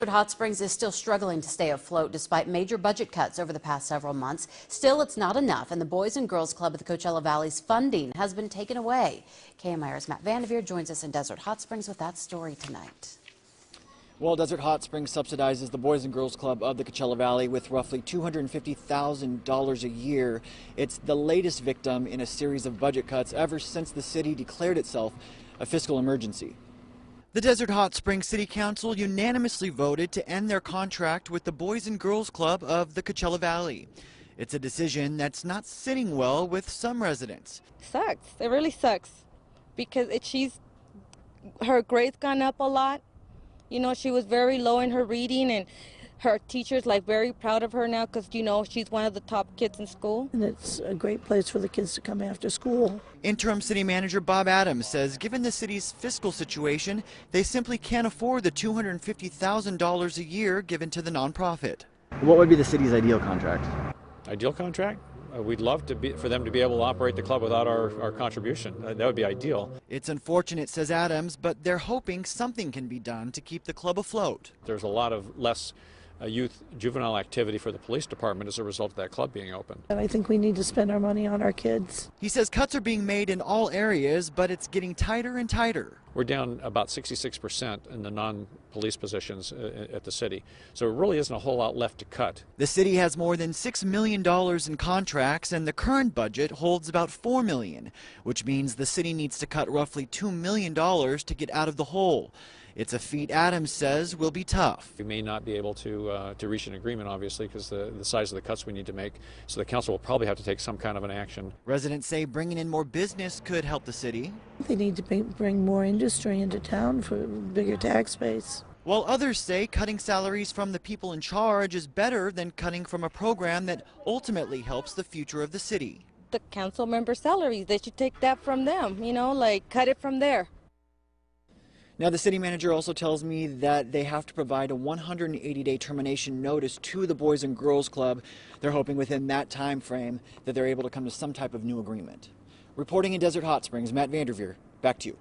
Hot Springs is still struggling to stay afloat despite major budget cuts over the past several months. Still, it's not enough, and the Boys and Girls Club at the Coachella Valley's funding has been taken away. KMIR's Matt Vanderveer joins us in Desert Hot Springs with that story tonight. Well, Desert Hot Springs subsidizes the Boys and Girls Club of the Coachella Valley with roughly $250,000 a year. It's the latest victim in a series of budget cuts ever since the city declared itself a fiscal emergency. The Desert Hot Springs City Council unanimously voted to end their contract with the Boys and Girls Club of the Coachella Valley. It's a decision that's not sitting well with some residents. Sucks. It really sucks because her grades gone up a lot. You know, she was very low in her reading, and her teacher's like very proud of her now because, you know, she's one of the top kids in school. And it's a great place for the kids to come after school. Interim city manager Bob Adams says given the city's fiscal situation, they simply can't afford the $250,000 a year given to the nonprofit. What would be the city's ideal contract? Ideal contract? We'd love for them to be able to operate the club without our contribution. That would be ideal. It's unfortunate, says Adams, but they're hoping something can be done to keep the club afloat. There's a lot of less juvenile activity for the police department as a result of that club being open. And I think we need to spend our money on our kids. He says cuts are being made in all areas, but it's getting tighter and tighter. We're down about 66% in the non-police positions at the city, so it really isn't a whole lot left to cut. The city has more than $6 million in contracts, and the current budget holds about $4 million, which means the city needs to cut roughly $2 million to get out of the hole. It's a feat Adams says will be tough. We may not be able to reach an agreement, obviously, because the size of the cuts we need to make, so the council will probably have to take some kind of an action. Residents say bringing in more business could help the city. They need to bring more industry into town for bigger tax base. While others say cutting salaries from the people in charge is better than cutting from a program that ultimately helps the future of the city. The council member salaries, they should take that from them, you know, like cut it from there. Now, the city manager also tells me that they have to provide a 180-day termination notice to the Boys and Girls Club. They're hoping within that time frame that they're able to come to some type of new agreement. Reporting in Desert Hot Springs, Matt Vanderveer, back to you.